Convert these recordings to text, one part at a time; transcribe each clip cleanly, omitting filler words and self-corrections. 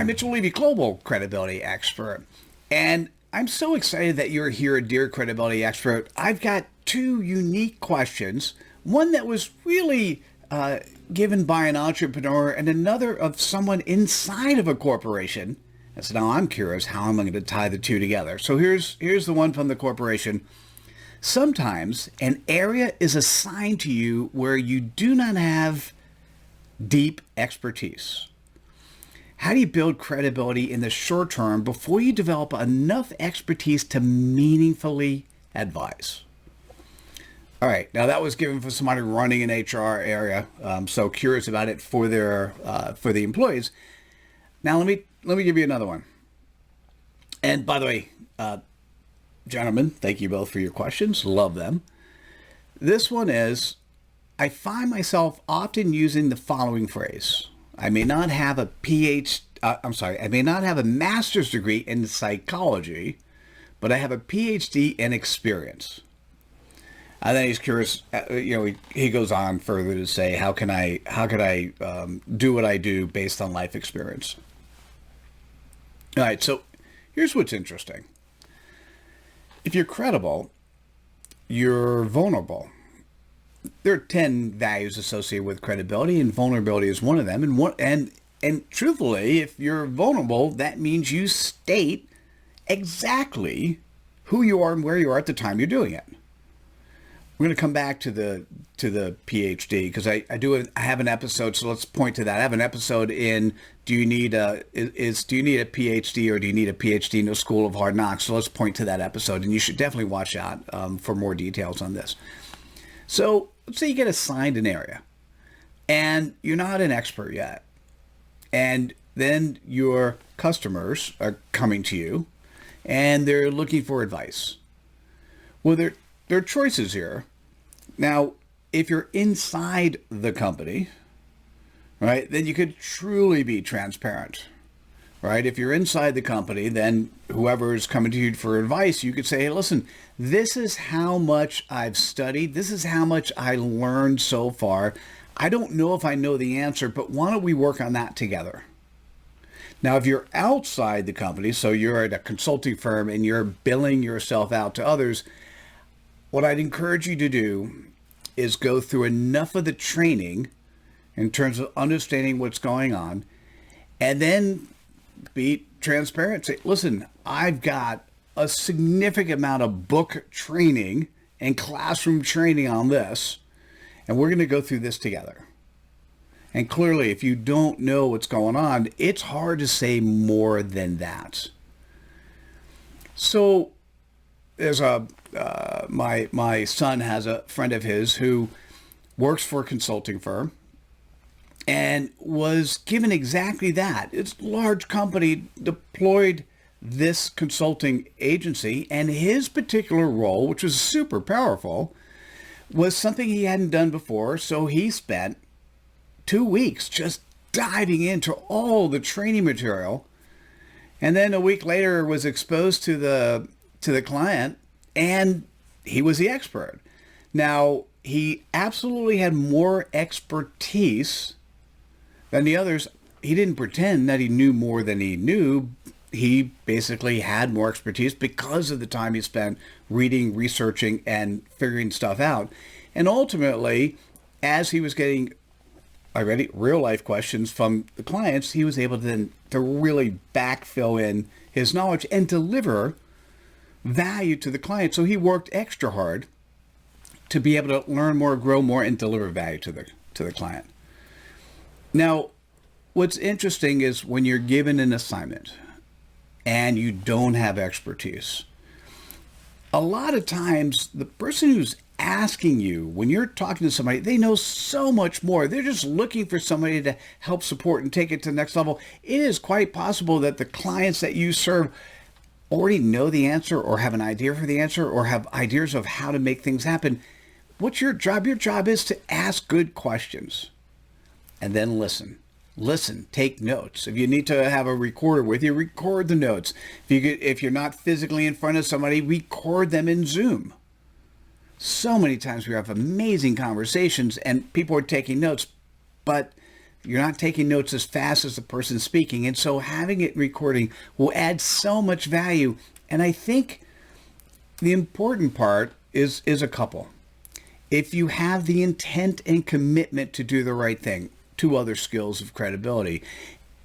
I'm Mitchell Levy, Global Credibility Expert. And I'm so excited that you're here, dear Credibility Expert. I've got two unique questions. One that was really given by an entrepreneur and another of someone inside of a corporation. And so now I'm curious, how am I going to tie the two together? So here's the one from the corporation. Sometimes an area is assigned to you where you do not have deep expertise. How do you build credibility in the short term before you develop enough expertise to meaningfully advise? All right, now that was given for somebody running an HR area, so curious about it for the employees. Now let me give you another one. And by the way, gentlemen, thank you both for your questions. Love them. This one is, I find myself often using the following phrase. I may not have a I may not have a master's degree in psychology, but I have a PhD in experience. And then he's curious, he goes on further to say, how can I do what I do based on life experience? All right, so here's what's interesting. If you're credible, you're vulnerable. There are 10 values associated with credibility, and vulnerability is one of them. And truthfully, if you're vulnerable, that means you state exactly who you are and where you are at the time you're doing it. We're going to come back to the Ph.D. because I have an episode, so let's point to that. I have an episode in do you need a Ph.D. or do you need a Ph.D. in the School of Hard Knocks? So let's point to that episode, and you should definitely watch that for more details on this. So let's say you get assigned an area, and you're not an expert yet, and then your customers are coming to you, and they're looking for advice. Well, there are choices here. Now, if you're inside the company, right, then you could truly be transparent, right? If you're inside the company, then whoever is coming to you for advice, you could say, hey, listen, this is how much I've studied. This is how much I learned so far. I don't know if I know the answer, but why don't we work on that together? Now, if you're outside the company, so you're at a consulting firm and you're billing yourself out to others, what I'd encourage you to do is go through enough of the training in terms of understanding what's going on, and then be transparent. Say, listen, I've got a significant amount of book training and classroom training on this, and we're going to go through this together. And clearly, if you don't know what's going on, it's hard to say more than that. So there's my son has a friend of his who works for a consulting firm and was given exactly that. It's a large company deployed this consulting agency, and his particular role, which was super powerful, was something he hadn't done before. So he spent 2 weeks just diving into all the training material, and then a week later was exposed to the client, and he was the expert. Now, he absolutely had more expertise than the others. He didn't pretend that he knew more than he knew. He basically had more expertise because of the time he spent reading, researching, and figuring stuff out. And ultimately, as he was getting real life questions from the clients, he was able to really backfill in his knowledge and deliver value to the client. So he worked extra hard to be able to learn more, grow more, and deliver value to the client. Now, what's interesting is when you're given an assignment and you don't have expertise, a lot of times the person who's asking you, when you're talking to somebody, they know so much more. They're just looking for somebody to help support and take it to the next level. It is quite possible that the clients that you serve already know the answer or have an idea for the answer or have ideas of how to make things happen. What's your job? Your job is to ask good questions and then listen. Listen, take notes. If you need to have a recorder with you, record the notes. If you're not physically in front of somebody, record them in Zoom. So many times we have amazing conversations and people are taking notes, but You're not taking notes as fast as the person speaking. And so having it recording will add so much value. And I think the important part is a couple. If you have the intent and commitment to do the right thing, two other skills of credibility,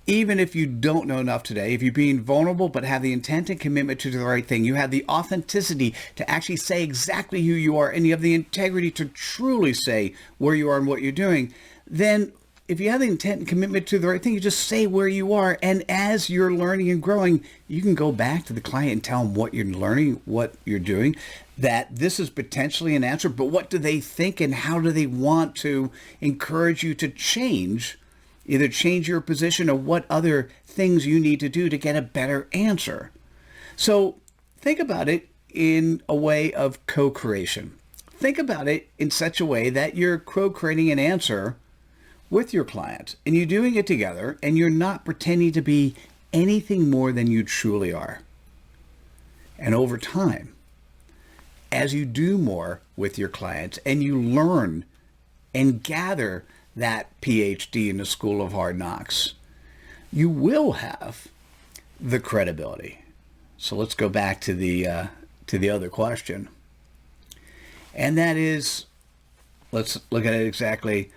even if you don't know enough today, if you're being vulnerable but have the intent and commitment to do the right thing, you have the authenticity to actually say exactly who you are, and you have the integrity to truly say where you are and what you're doing, then if you have the intent and commitment to the right thing, you just say where you are. And as you're learning and growing, you can go back to the client and tell them what you're learning, what you're doing, that this is potentially an answer, but what do they think and how do they want to encourage you to change, either change your position or what other things you need to do to get a better answer. So think about it in a way of co-creation. Think about it in such a way that you're co-creating an answer with your client, and you're doing it together, and you're not pretending to be anything more than you truly are. And over time, as you do more with your clients and you learn and gather that Ph.D. in the School of Hard Knocks, you will have the credibility. So let's go back to the other question. And that is, let's look at it exactly.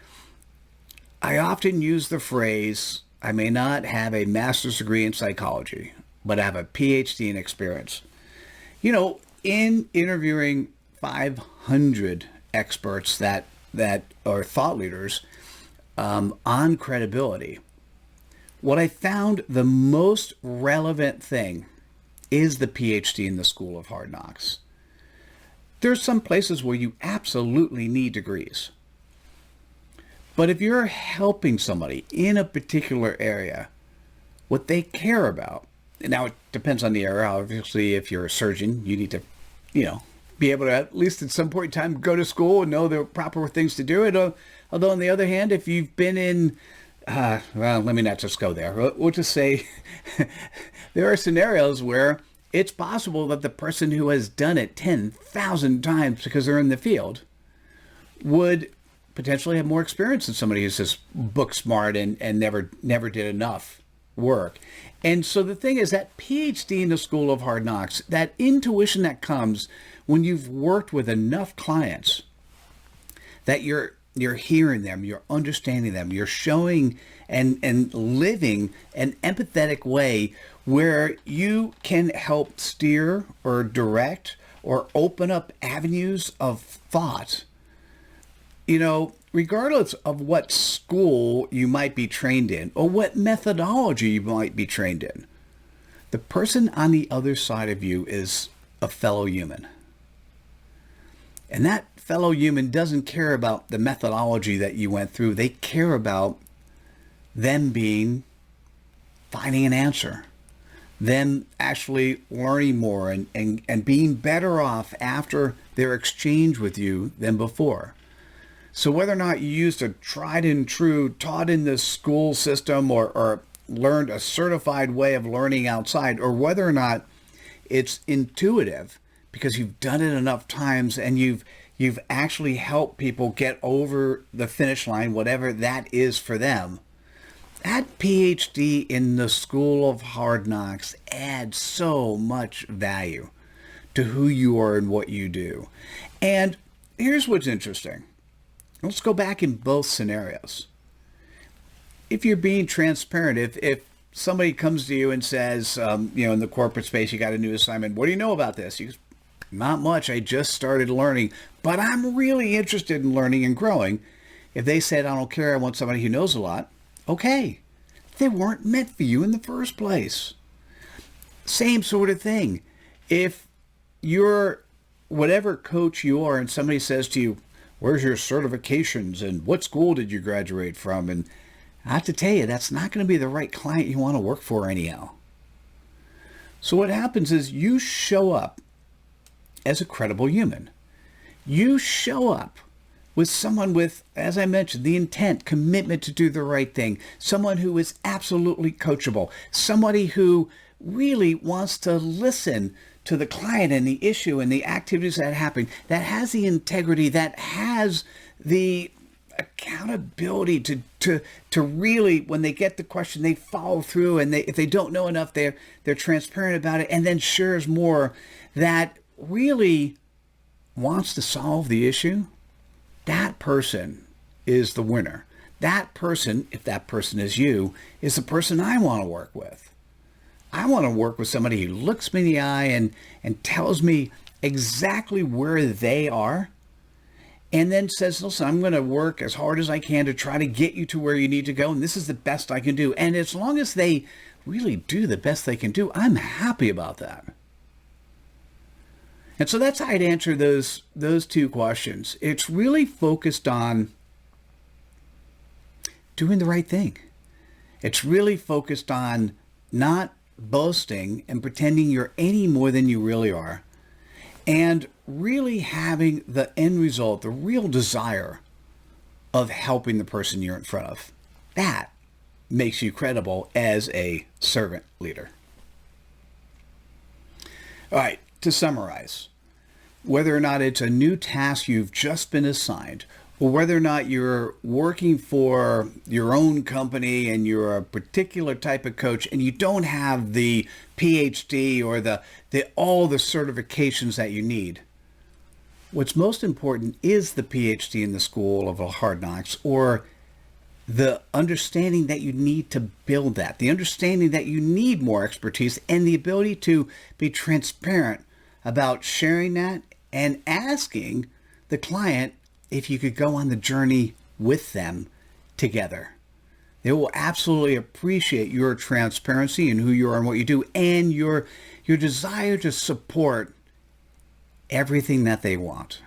I often use the phrase, I may not have a master's degree in psychology, but I have a Ph.D. in experience. You know, in interviewing 500 experts that are thought leaders on credibility, what I found the most relevant thing is the Ph.D. in the School of Hard Knocks. There's some places where you absolutely need degrees. But if you're helping somebody in a particular area, what they care about, now it depends on the area. Obviously, if you're a surgeon, you need to, be able to at least at some point in time go to school and know the proper things to do. Although on the other hand, if you've been in, well, let me not just go there. We'll just say there are scenarios where it's possible that the person who has done it 10,000 times because they're in the field would potentially have more experience than somebody who's just book smart and never did enough work. And so the thing is that Ph.D. in the School of Hard Knocks, that intuition that comes when you've worked with enough clients, that you're hearing them, you're understanding them, you're showing and living an empathetic way where you can help steer or direct or open up avenues of thought. Regardless of what school you might be trained in or what methodology you might be trained in, the person on the other side of you is a fellow human. And that fellow human doesn't care about the methodology that you went through. They care about them finding an answer, them actually learning more and being better off after their exchange with you than before. So whether or not you used a tried and true, taught in the school system or learned a certified way of learning outside, or whether or not it's intuitive because you've done it enough times and you've actually helped people get over the finish line, whatever that is for them, that Ph.D. in the School of Hard Knocks adds so much value to who you are and what you do. And here's what's interesting. Let's go back in both scenarios. If you're being transparent, if somebody comes to you and says, in the corporate space, you got a new assignment, what do you know about this? You go, not much. I just started learning, but I'm really interested in learning and growing. If they said, I don't care, I want somebody who knows a lot, okay. They weren't meant for you in the first place. Same sort of thing. If you're whatever coach you are and somebody says to you, where's your certifications and what school did you graduate from? And I have to tell you, that's not going to be the right client you want to work for anyhow. So what happens is you show up as a credible human. You show up with someone with, as I mentioned, the intent, commitment to do the right thing, someone who is absolutely coachable, somebody who really wants to listen to the client and the issue and the activities that happen, that has the integrity, that has the accountability to to really, when they get the question, they follow through, and if they don't know enough, they're transparent about it, and then shares more, that really wants to solve the issue, that person is the winner. That person, if that person is you, is the person I want to work with. I want to work with somebody who looks me in the eye and tells me exactly where they are, and then says, listen, I'm going to work as hard as I can to try to get you to where you need to go, and this is the best I can do. And as long as they really do the best they can do, I'm happy about that. And so that's how I'd answer those two questions. It's really focused on doing the right thing. It's really focused on not boasting and pretending you're any more than you really are, and really having the end result, the real desire of helping the person you're in front of. That makes you credible as a servant leader. All right, to summarize, whether or not it's a new task you've just been assigned, or whether or not you're working for your own company and you're a particular type of coach and you don't have the Ph.D. or all the certifications that you need, what's most important is the Ph.D. in the School of Hard Knocks, or the understanding that you need to build that, the understanding that you need more expertise, and the ability to be transparent about sharing that and asking the client if you could go on the journey with them together. They will absolutely appreciate your transparency and who you are and what you do, and your desire to support everything that they want.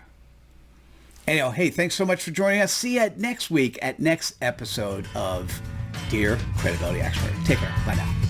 Anyhow, hey, thanks so much for joining us. See you next week at next episode of Dear Credibility Expert. Take care. Bye now.